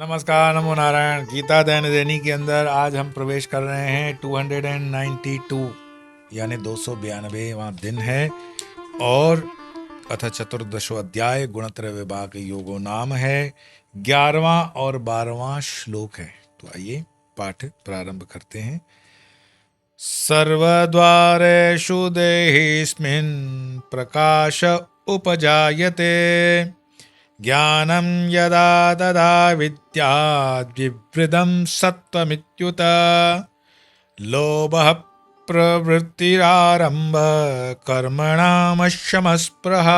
नमस्कार, नमो नारायण। गीता दैनिक के अंदर आज हम प्रवेश कर रहे हैं 292 यानी 292वां दिन है और अथ चतुर्दशो अध्याय गुणत्रय विभाग योगो नाम है। 11वां और 12वां श्लोक है। तो आइए पाठ प्रारंभ करते हैं। सर्वद्वारेषु देहिस्मिन् प्रकाश उपजायते ज्ञानं यदा तदा विद्याद् विवृतं सत्त्वमित्युत लोभः प्रवृत्तिरारम्भ कर्मणामशमस्पृहा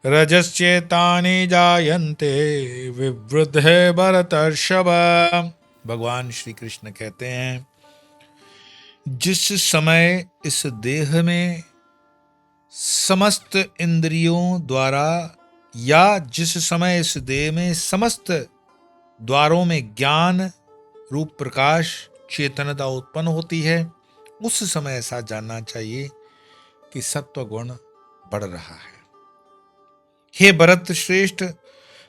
रजस्येतानि जायन्ते विवृद्धे भरतर्षभ। भगवान श्री कृष्ण कहते हैं, जिस समय इस देह में समस्त इंद्रियों द्वारा या जिस समय इस देह में समस्त द्वारों में ज्ञान रूप प्रकाश चेतनता उत्पन्न होती है, उस समय ऐसा जानना चाहिए कि सत्व गुण बढ़ रहा है। हे भरत श्रेष्ठ,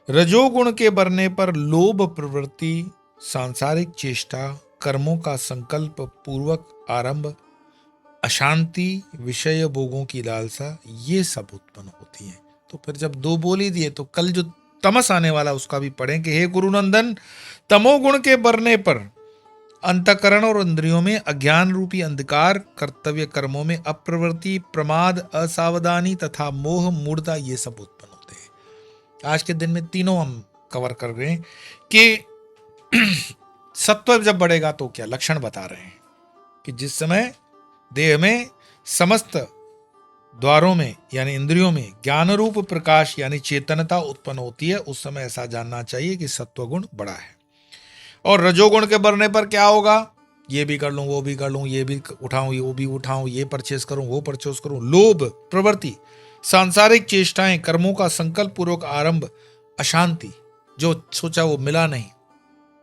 रजोगुण के बढ़ने पर लोभ प्रवृत्ति, सांसारिक चेष्टा, कर्मों का संकल्प पूर्वक आरंभ, अशांति, विषय भोगों की लालसा, ये सब उत्पन्न होती है। तो फिर जब दो बोल ही दिए तो कल जो तमस आने वाला उसका भी पढ़ें कि हे गुरुनंदन, तमोगुण के बढ़ने पर अंतकरण और इंद्रियों में अज्ञान रूपी अंधकार, कर्तव्य कर्मों में अप्रवृत्ति, प्रमाद, असावधानी तथा मोह, मूढ़ता, ये सब उत्पन्न होते हैं। आज के दिन में तीनों हम कवर कर रहे हैं कि सत्व जब बढ़ेगा तो क्या लक्षण बता रहे हैं कि जिस समय देह में समस्त द्वारों में यानी इंद्रियों में ज्ञान रूप प्रकाश यानी चेतनता उत्पन्न होती है, उस समय ऐसा जानना चाहिए कि सत्वगुण बड़ा है। और रजोगुण के बढ़ने पर क्या होगा? ये भी कर लूं, वो भी कर लूं, ये भी उठाऊं, वो भी उठाऊं, ये परचेस करूं, वो परचेस करूं, लोभ प्रवृत्ति, सांसारिक चेष्टाएं, कर्मों का संकल्प पूर्वक आरंभ, अशांति, जो सोचा वो मिला नहीं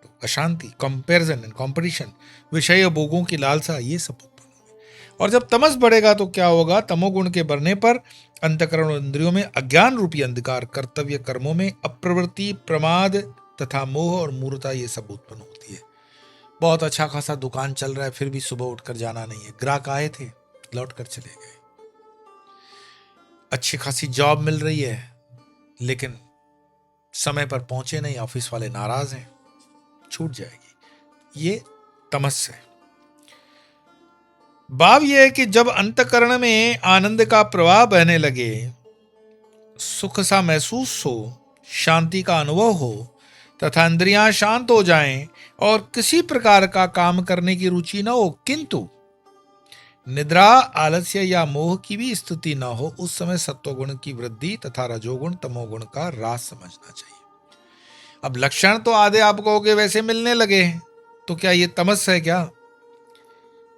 तो अशांति, कंपैरिजन एंड कंपटीशन, विषय भोगों की लालसा, ये सब उत्पन्न होगी। और जब तमस बढ़ेगा तो क्या होगा? तमोगुण के बढ़ने पर अंतकरण और इंद्रियों में अज्ञान रूपी अंधकार, कर्तव्य कर्मों में अप्रवृत्ति, प्रमाद तथा मोह और मूर्खता, ये सब उत्पन्न होती है। बहुत अच्छा खासा दुकान चल रहा है, फिर भी सुबह उठकर जाना नहीं है। ग्राहक आए थे, लौट कर चले गए। अच्छी खासी जॉब मिल रही है, लेकिन समय पर पहुंचे नहीं, ऑफिस वाले नाराज हैं, छूट जाएगी। ये तमस है। भाव यह है कि जब अंतकरण में आनंद का प्रवाह बहने लगे, सुख सा महसूस हो, शांति का अनुभव हो तथा इंद्रियां शांत हो जाएं और किसी प्रकार का काम करने की रुचि न हो, किंतु निद्रा, आलस्य या मोह की भी स्थिति न हो, उस समय सत्वगुण की वृद्धि तथा रजोगुण तमोगुण का ह्रास समझना चाहिए। अब लक्षण तो आधे आप कहोगे वैसे मिलने लगे हैं, तो क्या ये तमस है क्या?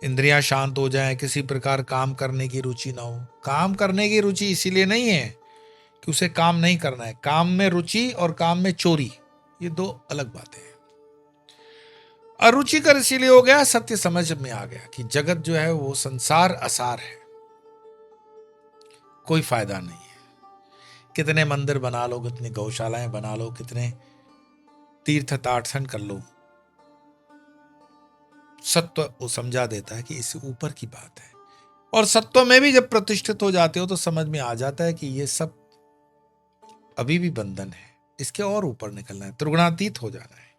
इंद्रियां शांत हो जाएं, किसी प्रकार काम करने की रुचि ना हो। काम करने की रुचि इसीलिए नहीं है कि उसे काम नहीं करना है। काम में रुचि और काम में चोरी, ये दो अलग बातें हैं। अरुचिकर इसीलिए हो गया, सत्य समझ में आ गया कि जगत जो है वो संसार असार है, कोई फायदा नहीं है। कितने मंदिर बना लो, कितनी गौशालाएं बना लो, कितने तीर्थ ताटसन कर लो, सत्व वो समझा देता है कि इससे ऊपर की बात है। और सत्व में भी जब प्रतिष्ठित हो जाते हो तो समझ में आ जाता है कि ये सब अभी भी बंधन है, इसके और ऊपर निकलना है, त्रिगुणातीत हो जाना है।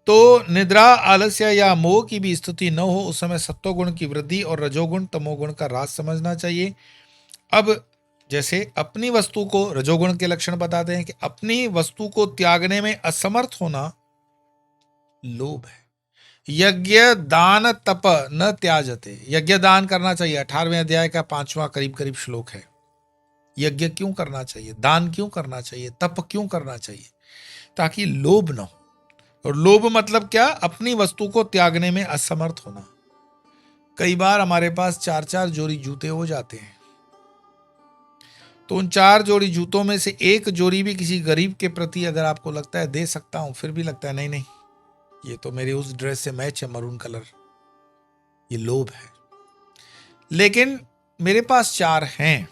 तो निद्रा, आलस्य या मोह की भी स्थिति न हो, उस समय सत्वगुण की वृद्धि और रजोगुण तमोगुण का ह्रास समझना चाहिए। अब जैसे अपनी वस्तु को, रजोगुण के लक्षण बताते हैं कि अपनी वस्तु को त्यागने में असमर्थ होना लोभ है। यज्ञ दान तप न त्याजते, यज्ञ दान करना चाहिए। 18वें अध्याय का 5वां करीब करीब श्लोक है। यज्ञ क्यों करना चाहिए, दान क्यों करना चाहिए, तप क्यों करना चाहिए? ताकि लोभ न हो। और लोभ मतलब क्या? अपनी वस्तु को त्यागने में असमर्थ होना। कई बार हमारे पास 4-4 जोड़ी जूते हो जाते हैं, तो उन 4 जोड़ी जूतों में से एक जोड़ी भी किसी गरीब के प्रति अगर आपको लगता है दे सकता हूं, फिर भी लगता है नहीं नहीं, ये तो मेरी उस ड्रेस से मैच है, मरून कलर, ये लोभ है। लेकिन मेरे पास 4 हैं,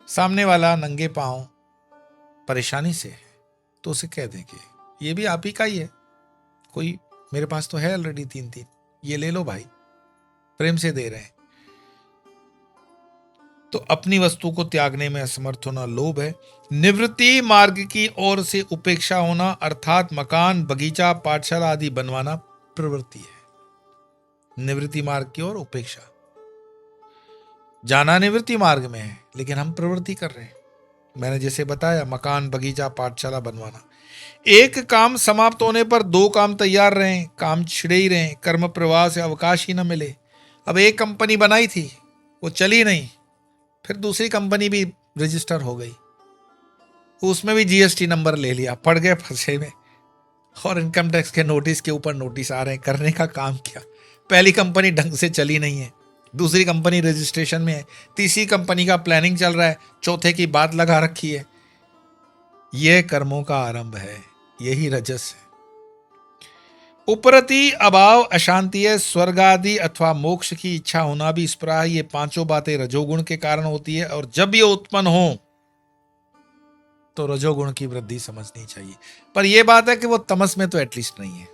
सामने वाला नंगे पांव परेशानी से है, तो उसे कह दें कि ये भी आप ही का ही है, कोई मेरे पास तो है ऑलरेडी 3-3, ये ले लो भाई, प्रेम से दे रहे हैं। तो अपनी वस्तु को त्यागने में असमर्थ होना लोभ है। निवृत्ति मार्ग की ओर से उपेक्षा होना अर्थात मकान, बगीचा, पाठशाला आदि बनवाना प्रवृत्ति है। निवृत्ति मार्ग की ओर उपेक्षा, जाना निवृत्ति मार्ग में है लेकिन हम प्रवृत्ति कर रहे हैं। मैंने जैसे बताया, मकान, बगीचा, पाठशाला बनवाना। एक काम समाप्त होने पर दो काम तैयार रहें, काम छिड़े ही रहें, कर्म प्रवाह से अवकाश ही न मिले। अब एक कंपनी बनाई थी, वो चली नहीं, फिर दूसरी कंपनी भी रजिस्टर हो गई, उसमें भी जीएसटी नंबर ले लिया, पड़ गए फंसे में, और इनकम टैक्स के नोटिस के ऊपर नोटिस आ रहे हैं। करने का काम क्या? पहली कंपनी ढंग से चली नहीं है, दूसरी कंपनी रजिस्ट्रेशन में है, तीसरी कंपनी का प्लानिंग चल रहा है, चौथे की बात लगा रखी है। यह कर्मों का आरंभ है, यही रजस है। उपरति अभाव अशांति है। स्वर्ग आदि अथवा मोक्ष की इच्छा होना भी इस प्रकार, ये पांचों बातें रजोगुण के कारण होती है, और जब ये उत्पन्न हो तो रजोगुण की वृद्धि समझनी चाहिए। पर यह बात है कि वो तमस में तो एटलीस्ट नहीं है,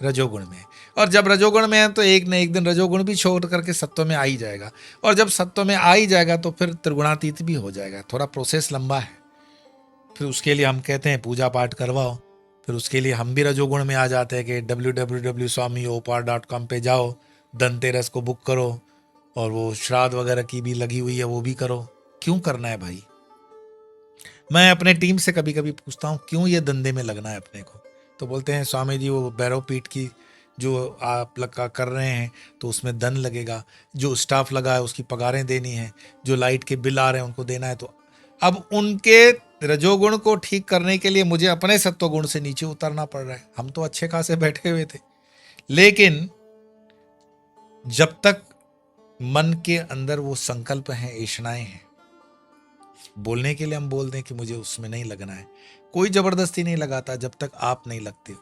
रजोगुण में। और जब रजोगुण में है तो एक न एक दिन रजोगुण भी छोड़ करके सत्व में आ ही जाएगा, और जब सत्व में आ ही जाएगा तो फिर त्रिगुणातीत भी हो जाएगा। थोड़ा प्रोसेस लंबा है, फिर उसके लिए हम कहते हैं पूजा पाठ करवाओ, फिर उसके लिए हम भी रजोगुण में आ जाते हैं कि www.swamiyopar.com पे जाओ, धनतेरस को बुक करो, और वो श्राद्ध वगैरह की भी लगी हुई है वो भी करो। क्यों करना है भाई? मैं अपने टीम से कभी कभी पूछता हूँ क्यों ये धंधे में लगना है अपने को, तो बोलते हैं स्वामी जी वो भैरव पीठ की जो आप लगा कर रहे हैं तो उसमें धन लगेगा, जो स्टाफ लगा है उसकी पगारें देनी है, जो लाइट के बिल आ रहे हैं उनको देना है। तो अब उनके रजोगुण को ठीक करने के लिए मुझे अपने सत्वगुण से नीचे उतरना पड़ रहा है। हम तो अच्छे खासे बैठे हुए थे, लेकिन जब तक मन के अंदर वो संकल्प हैं, ऐषणाएं हैं, बोलने के लिए हम बोल दें कि मुझे उसमें नहीं लगना है, कोई जबरदस्ती नहीं लगाता जब तक आप नहीं लगते हो।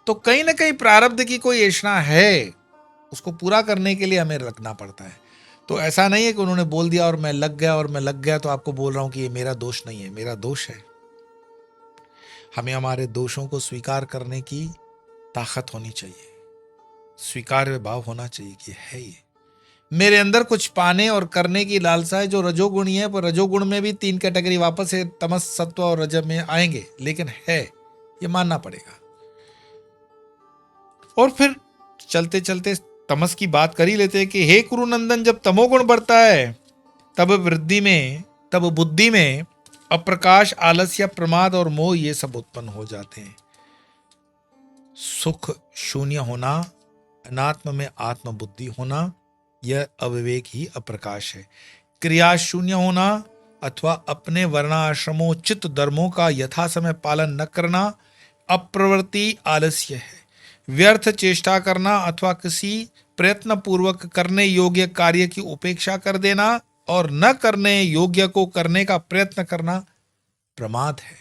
तो कहीं ना कहीं प्रारब्ध की कोई ऐषणा है, उसको पूरा करने के लिए हमें लगना पड़ता है। तो ऐसा नहीं है कि उन्होंने बोल दिया और मैं लग गया तो आपको बोल रहा हूं कि ये मेरा दोष नहीं है, मेरा दोष है। हमें हमारे दोषों को स्वीकार करने की ताकत होनी चाहिए, स्वीकार्य भाव होना चाहिए कि है ये मेरे अंदर कुछ पाने और करने की लालसा है, जो रजोगुणी है। पर रजोगुण में भी 3 कैटेगरी वापस है, तमस, सत्व और रजब में आएंगे, लेकिन है, ये मानना पड़ेगा। और फिर चलते चलते तमस की बात कर ही लेते हैं कि हे कुरुनंदन, जब तमोगुण बढ़ता है तब बुद्धि में अप्रकाश, आलस्य, प्रमाद और मोह ये सब उत्पन्न हो जाते हैं। सुख शून्य होना, अनात्म में आत्म बुद्धि होना, यह अविवेक ही अप्रकाश है। क्रिया शून्य होना अथवा अपने वर्णाश्रमोचित धर्मों का यथा समय पालन न करना अप्रवृत्ति आलस्य है। व्यर्थ चेष्टा करना अथवा किसी प्रयत्न पूर्वक करने योग्य कार्य की उपेक्षा कर देना और न करने योग्य को करने का प्रयत्न करना प्रमाद है।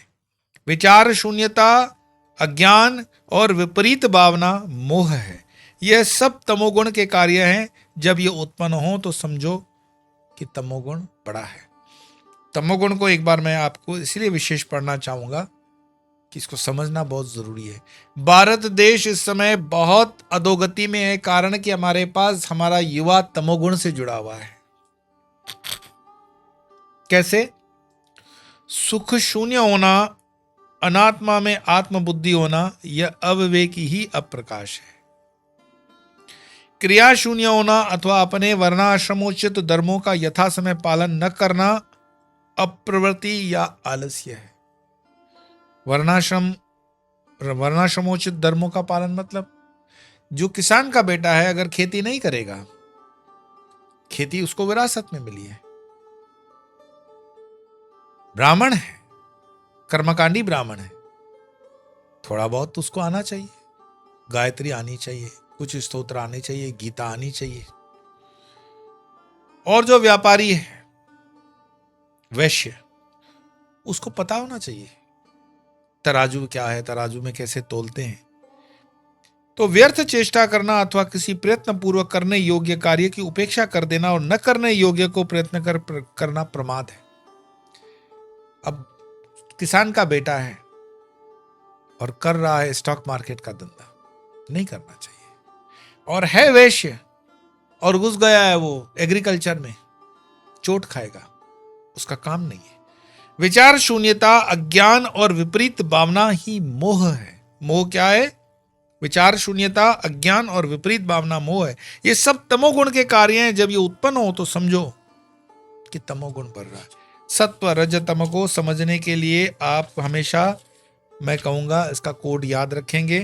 विचार शून्यता, अज्ञान और विपरीत भावना मोह है। यह सब तमोगुण के कार्य हैं। जब ये उत्पन्न हो तो समझो कि तमोगुण बड़ा है। तमोगुण को एक बार मैं आपको इसलिए विशेष पढ़ना चाहूंगा कि इसको समझना बहुत जरूरी है। भारत देश इस समय बहुत अधोगति में है, कारण कि हमारे पास हमारा युवा तमोगुण से जुड़ा हुआ है। कैसे? सुख शून्य होना, अनात्मा में आत्मबुद्धि होना, यह अविवेकी ही अप्रकाश है। क्रिया शून्य होना अथवा अपने वर्णाश्रमोचित धर्मों का यथा समय पालन न करना अप्रवृत्ति या आलस्य है। वर्णाश्रमोचित धर्मों का पालन मतलब जो किसान का बेटा है अगर खेती नहीं करेगा, खेती उसको विरासत में मिली है, ब्राह्मण है, कर्मकांडी ब्राह्मण है, थोड़ा बहुत तो उसको आना चाहिए, गायत्री आनी चाहिए, कुछ स्तोत्र आने चाहिए, गीता आनी चाहिए। और जो व्यापारी है, वैश्य, उसको पता होना चाहिए तराजू क्या है, तराजू में कैसे तोलते हैं। तो व्यर्थ चेष्टा करना अथवा किसी प्रयत्न पूर्वक करने योग्य कार्य की उपेक्षा कर देना और न करने योग्य को प्रयत्न करना प्रमाद है। अब किसान का बेटा है, और कर रहा है स्टॉक मार्केट का धंधा, नहीं करना चाहिए। और है वैश्य और घुस गया है वो एग्रीकल्चर में, चोट खाएगा, उसका काम नहीं है। विचार शून्यता, अज्ञान और विपरीत भावना ही मोह है। मोह क्या है? विचार शून्यता, अज्ञान और विपरीत भावना मोह है। ये सब तमोगुण के कार्य हैं। जब ये उत्पन्न हो तो समझो कि तमोगुण बढ़ रहा है। सत्व रज तम को समझने के लिए आप हमेशा, मैं कहूंगा, इसका कोड याद रखेंगे।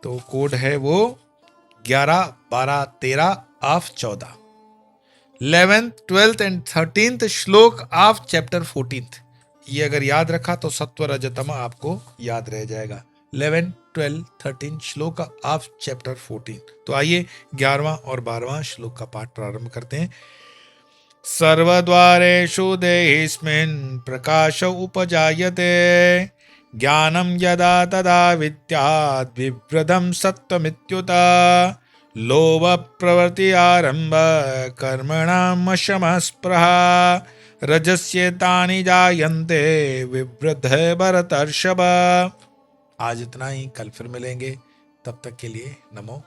तो कोड है वो 11, 12, 13 of 14, 11th, 12th and 13th श्लोक ऑफ चैप्टर 14th। ये अगर याद रखा तो सत्व रजतम आपको याद रह जाएगा। 11, 12, 13 श्लोक ऑफ चैप्टर 14। तो आइए 11वां और 12वां श्लोक का पाठ प्रारंभ करते हैं। सर्वद्वारेषु देहिस्मिन् प्रकाश उपजायते, ज्ञानं यदा तदा विद्यात् विवृद्धं सत्त्वमित्युत, लोभ प्रवृत्ति आरंभ कर्मणां शमः स्पृहा, रजस्येतानि जायन्ते विवृद्धे भरतर्षभ। आज इतना ही, कल फिर मिलेंगे, तब तक के लिए नमो